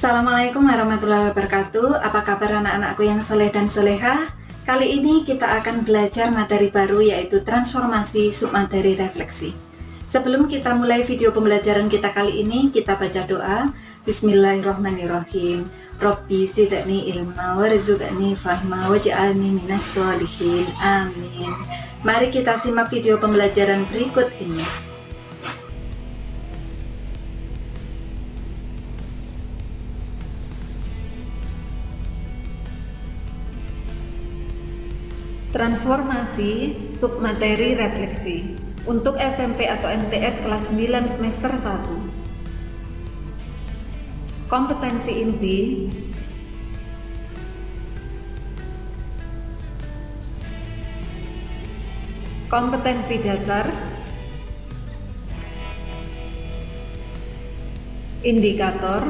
Assalamualaikum warahmatullahi wabarakatuh. Apa kabar anak-anakku yang soleh dan soleha? Kali ini kita akan belajar materi baru, yaitu transformasi submateri refleksi. Sebelum kita mulai video pembelajaran kita kali ini, kita baca doa. Bismillahirrahmanirrahim. Robbi zidni ilma warzuqni fahma waj'alni minas sholihin. Amin. Mari kita simak video pembelajaran berikut ini. Transformasi submateri refleksi untuk SMP atau MTS kelas 9 semester 1. Kompetensi inti, kompetensi dasar, indikator,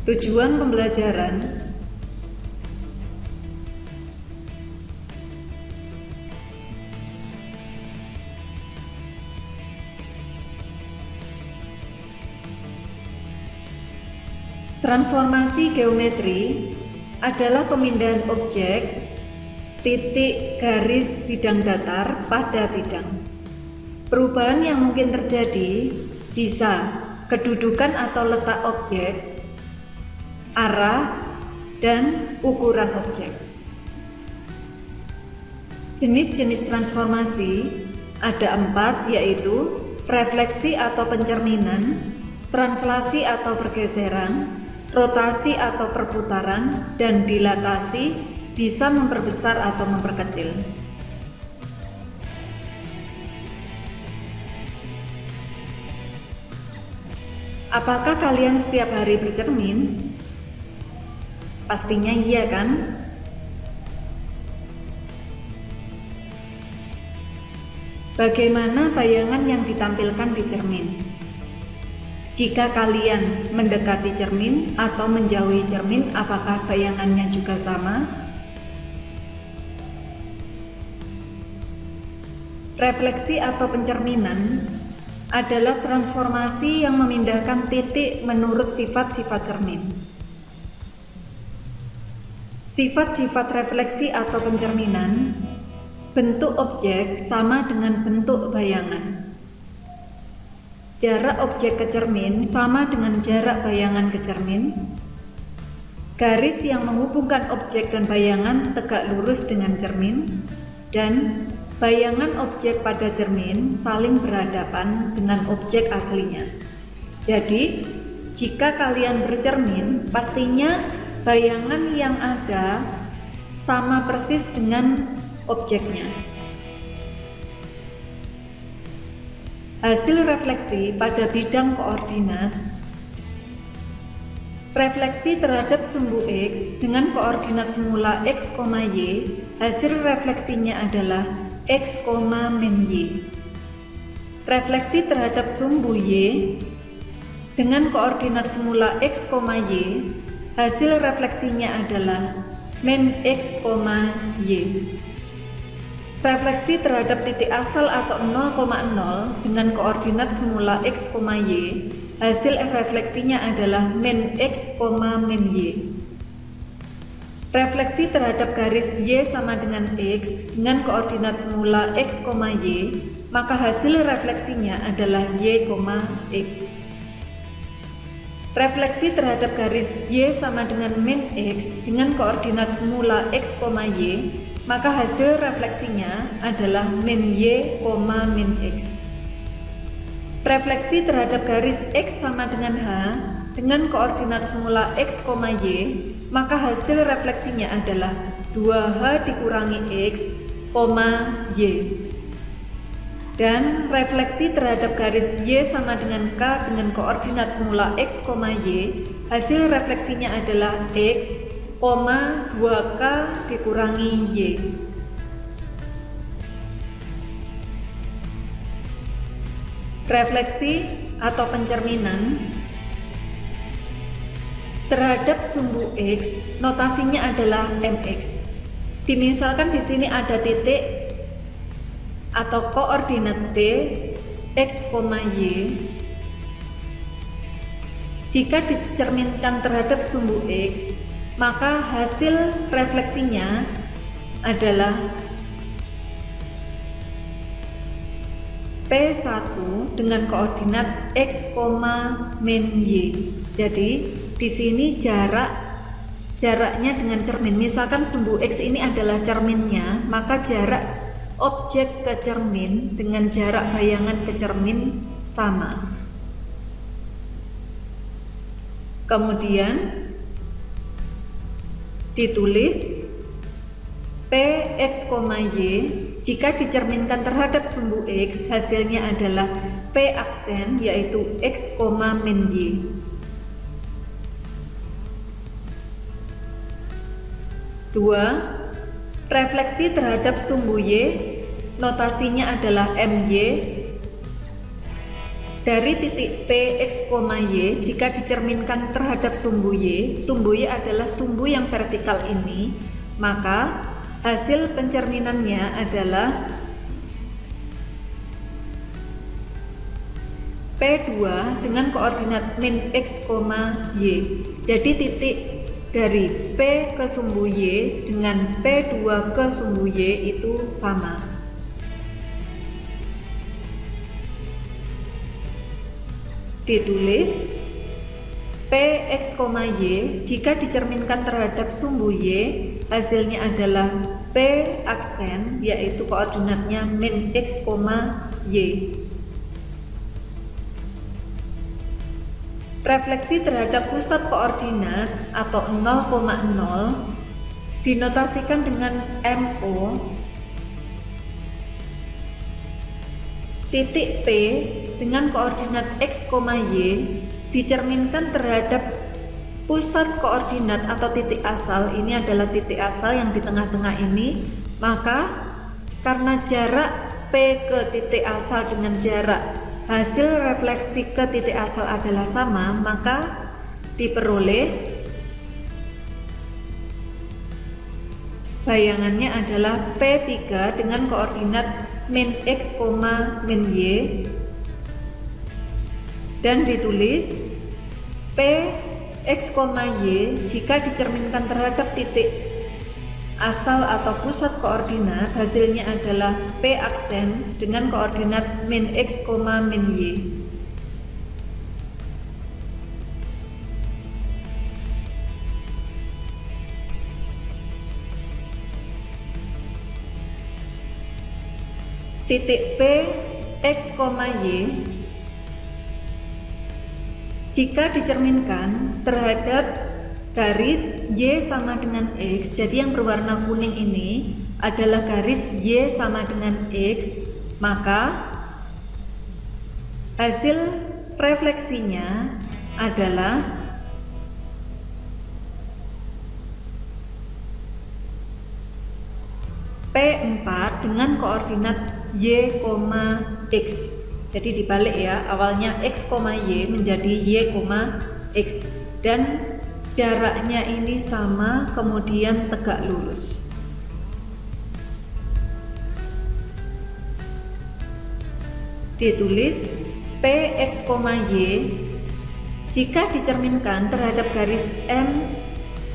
tujuan pembelajaran, transformasi geometri adalah pemindahan objek, titik, garis, bidang datar pada bidang. Perubahan yang mungkin terjadi bisa kedudukan atau letak objek, arah, dan ukuran objek. Jenis-jenis transformasi ada 4, yaitu refleksi atau pencerminan, translasi atau pergeseran, rotasi atau perputaran, dan dilatasi bisa memperbesar atau memperkecil. Apakah kalian setiap hari bercermin? Pastinya iya kan? Bagaimana bayangan yang ditampilkan di cermin? Jika kalian mendekati cermin atau menjauhi cermin, apakah bayangannya juga sama? Refleksi atau pencerminan adalah transformasi yang memindahkan titik menurut sifat-sifat cermin. Sifat-sifat refleksi atau pencerminan, bentuk objek sama dengan bentuk bayangan. Jarak objek ke cermin sama dengan jarak bayangan ke cermin. Garis yang menghubungkan objek dan bayangan tegak lurus dengan cermin. Dan bayangan objek pada cermin saling berhadapan dengan objek aslinya. Jadi, jika kalian bercermin, pastinya bayangan yang ada sama persis dengan objeknya. Hasil refleksi pada bidang koordinat. Refleksi terhadap sumbu X dengan koordinat semula X, Y, hasil refleksinya adalah X, min Y. Refleksi terhadap sumbu Y dengan koordinat semula X, Y, hasil refleksinya adalah min X, Y. Refleksi terhadap titik asal atau 0,0 dengan koordinat semula X, Y, hasil refleksinya adalah min X, min Y. Refleksi terhadap garis Y sama dengan X dengan koordinat semula X, Y, maka hasil refleksinya adalah Y, X. Refleksi terhadap garis Y sama dengan min X dengan koordinat semula X, Y, maka hasil refleksinya adalah min Y, min X. Refleksi terhadap garis X sama dengan H dengan koordinat semula X, Y, maka hasil refleksinya adalah 2H dikurangi X, Y. Dan refleksi terhadap garis Y sama dengan K dengan koordinat semula X, Y, hasil refleksinya adalah X, 2K dikurangi Y. Refleksi atau pencerminan terhadap sumbu X, notasinya adalah MX. Dimisalkan di sini ada titik atau koordinat D, X, Y. Jika dicerminkan terhadap sumbu X, maka hasil refleksinya adalah P1 dengan koordinat X, min Y. Jadi di sini jaraknya dengan cermin. Misalkan sumbu X ini adalah cerminnya, maka jarak objek ke cermin dengan jarak bayangan ke cermin sama. Kemudian ditulis Px, Y jika dicerminkan terhadap sumbu X, hasilnya adalah P aksen, yaitu X, min Y. Dua, refleksi terhadap sumbu Y, notasinya adalah MY. Dari titik Px, Y jika dicerminkan terhadap sumbu Y adalah sumbu yang vertikal ini, maka hasil pencerminannya adalah P2 dengan koordinat min X, Y. Jadi titik dari P ke sumbu Y dengan P2 ke sumbu Y itu sama. Ditulis Px, Y jika dicerminkan terhadap sumbu Y, hasilnya adalah P aksen, yaitu koordinatnya min X, Y. Refleksi terhadap pusat koordinat atau 0,0 dinotasikan dengan MO. Titik P dengan koordinat X, Y dicerminkan terhadap pusat koordinat atau titik asal. Ini adalah titik asal yang di tengah-tengah ini. Maka karena jarak P ke titik asal dengan jarak hasil refleksi ke titik asal adalah sama, maka diperoleh bayangannya adalah P3 dengan koordinat min X, min Y, dan ditulis Px, Y jika dicerminkan terhadap titik asal atau pusat koordinat, hasilnya adalah P aksen dengan koordinat min X, min Y. Titik P, X, Y jika dicerminkan terhadap garis Y sama dengan X, jadi yang berwarna kuning ini adalah garis Y sama dengan X, maka hasil refleksinya adalah P4 dengan koordinat Y, X. Jadi dibalik ya, awalnya X, Y menjadi Y, X, dan jaraknya ini sama, kemudian tegak lurus. Ditulis Px, Y jika dicerminkan terhadap garis M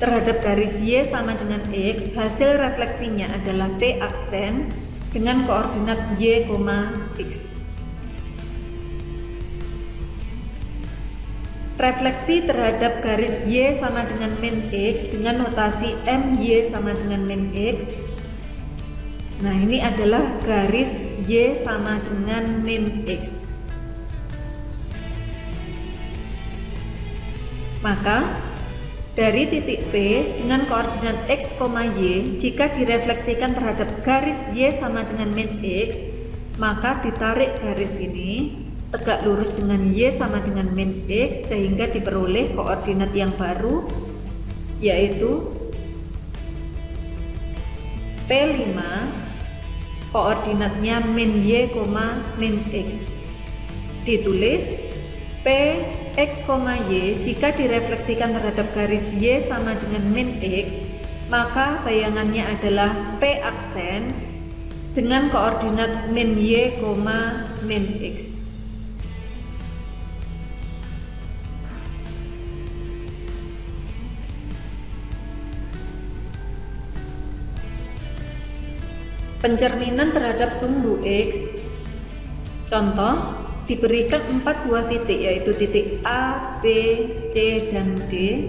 terhadap garis Y sama dengan X, hasil refleksinya adalah P aksen dengan koordinat Y, X. Refleksi terhadap garis Y sama dengan min X dengan notasi MY sama dengan min X. Nah, ini adalah garis Y sama dengan min X. Maka dari titik P dengan koordinat X, Y jika direfleksikan terhadap garis Y sama dengan min X, maka ditarik garis ini tegak lurus dengan Y sama dengan min X sehingga diperoleh koordinat yang baru, yaitu P5 koordinatnya min Y, min X. Ditulis P X, Y jika direfleksikan terhadap garis Y sama dengan min X, maka bayangannya adalah P aksen dengan koordinat min Y, min X. Pencerminan terhadap sumbu X. Contoh, diberikan 4 buah titik, yaitu titik A, B, C, dan D.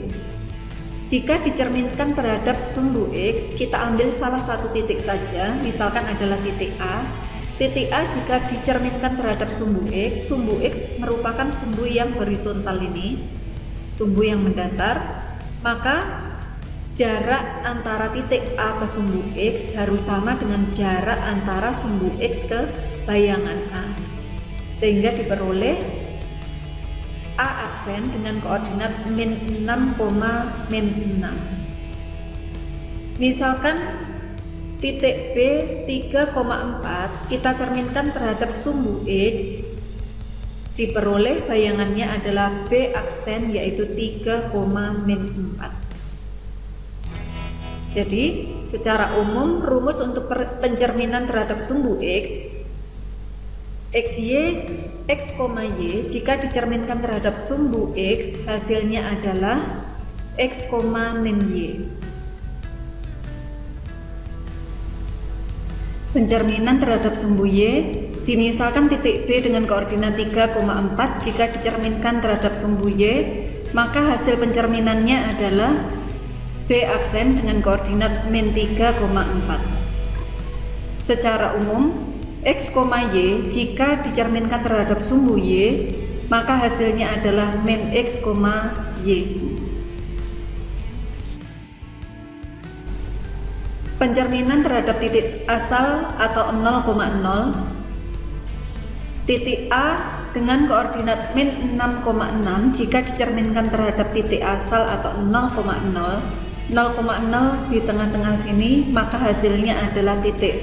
Jika dicerminkan terhadap sumbu X, kita ambil salah satu titik saja, misalkan adalah titik A. Titik A jika dicerminkan terhadap sumbu X merupakan sumbu yang horizontal ini, sumbu yang mendatar, maka jarak antara titik A ke sumbu X harus sama dengan jarak antara sumbu X ke bayangan A, sehingga diperoleh A aksen dengan koordinat min 6, min 6. Misalkan titik B 3,4 kita cerminkan terhadap sumbu X, diperoleh bayangannya adalah B aksen yaitu 3, min 4. Jadi, secara umum rumus untuk pencerminan terhadap sumbu X, X, Y jika dicerminkan terhadap sumbu X, hasilnya adalah X, min Y. Pencerminan terhadap sumbu Y, dimisalkan titik B dengan koordinat 3,4 jika dicerminkan terhadap sumbu Y, maka hasil pencerminannya adalah B aksen dengan koordinat min 3,4. Secara umum, X, Y jika dicerminkan terhadap sumbu Y, maka hasilnya adalah min X, Y. Pencerminan terhadap titik asal atau 0,0. Titik A dengan koordinat min 6,6 jika dicerminkan terhadap titik asal atau 0,0 di tengah-tengah sini, maka hasilnya adalah titik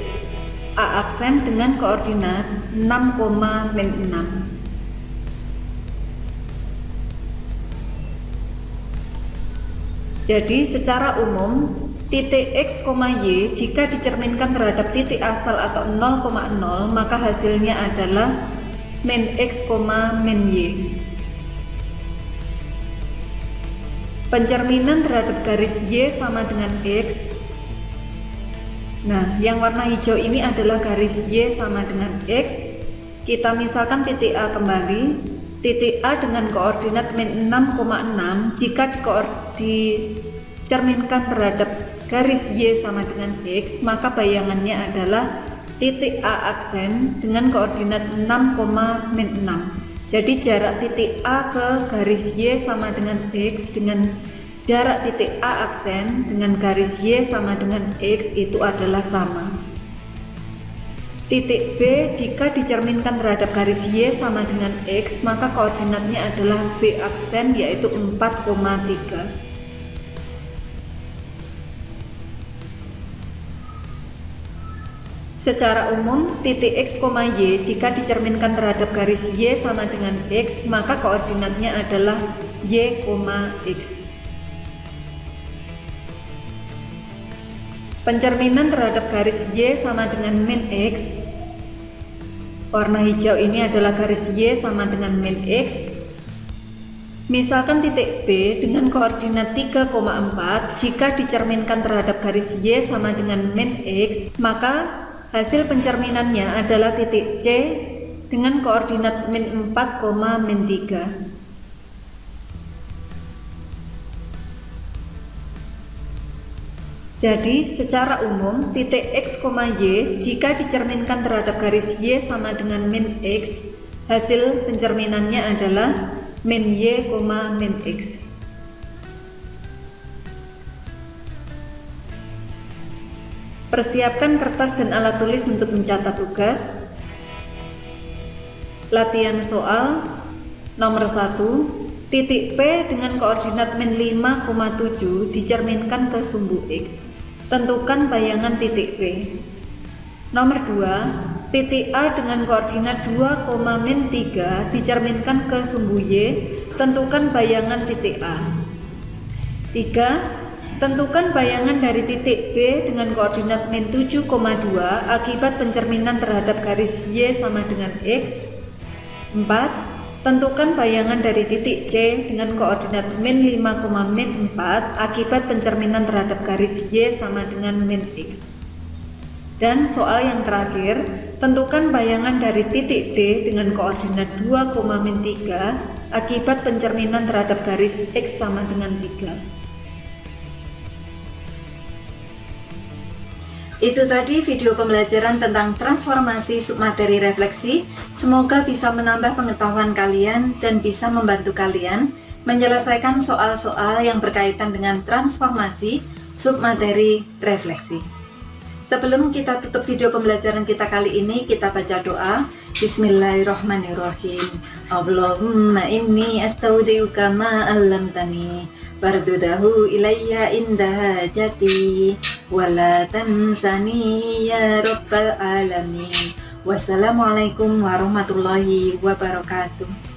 A aksen dengan koordinat 6, min 6. Jadi secara umum titik X, Y jika dicerminkan terhadap titik asal atau 0,0 maka hasilnya adalah min X, min Y. Pencerminan terhadap garis Y sama dengan X. Nah, yang warna hijau ini adalah garis Y sama dengan X. Kita misalkan titik A kembali. Titik A dengan koordinat min 6,6 jika dicerminkan terhadap garis Y sama dengan X, maka bayangannya adalah titik A aksen dengan koordinat 6, min 6. Jadi jarak titik A ke garis Y sama dengan X dengan jarak titik A aksen dengan garis Y sama dengan X itu adalah sama. Titik B jika dicerminkan terhadap garis Y sama dengan X, maka koordinatnya adalah B aksen yaitu 4,3. Secara umum, titik X, Y jika dicerminkan terhadap garis Y sama dengan X, maka koordinatnya adalah Y, X. Pencerminan terhadap garis Y sama dengan min X. Warna hijau ini adalah garis Y sama dengan min X. Misalkan titik B dengan koordinat 3,4 jika dicerminkan terhadap garis Y sama dengan min X, maka hasil pencerminannya adalah titik C dengan koordinat min 4, min 3. Jadi, secara umum, titik X, Y jika dicerminkan terhadap garis Y sama dengan min X, hasil pencerminannya adalah min Y, min X. Persiapkan kertas dan alat tulis untuk mencatat tugas. Latihan soal nomor 1. Titik P dengan koordinat min 5,7 dicerminkan ke sumbu X. Tentukan bayangan titik P. Nomor 2. Titik A dengan koordinat 2,-3 dicerminkan ke sumbu Y. Tentukan bayangan titik A. 3. Tentukan bayangan dari titik B dengan koordinat min 7,2 akibat pencerminan terhadap garis Y sama dengan X. 4. Tentukan bayangan dari titik C dengan koordinat min 5,-4 akibat pencerminan terhadap garis Y sama dengan min X. Dan soal yang terakhir, tentukan bayangan dari titik D dengan koordinat 2,-3 akibat pencerminan terhadap garis X sama dengan 3. Itu tadi video pembelajaran tentang transformasi submateri refleksi. Semoga bisa menambah pengetahuan kalian dan bisa membantu kalian menyelesaikan soal-soal yang berkaitan dengan transformasi submateri refleksi. Sebelum kita tutup video pembelajaran kita kali ini, kita baca doa. Bismillahirrahmanirrahim. Allahumma inni astaudiuka ma 'allamtani fardudahu ilayya inda hajati wala tansani ya rabbal alamin. Wassalamualaikum warahmatullahi wabarakatuh.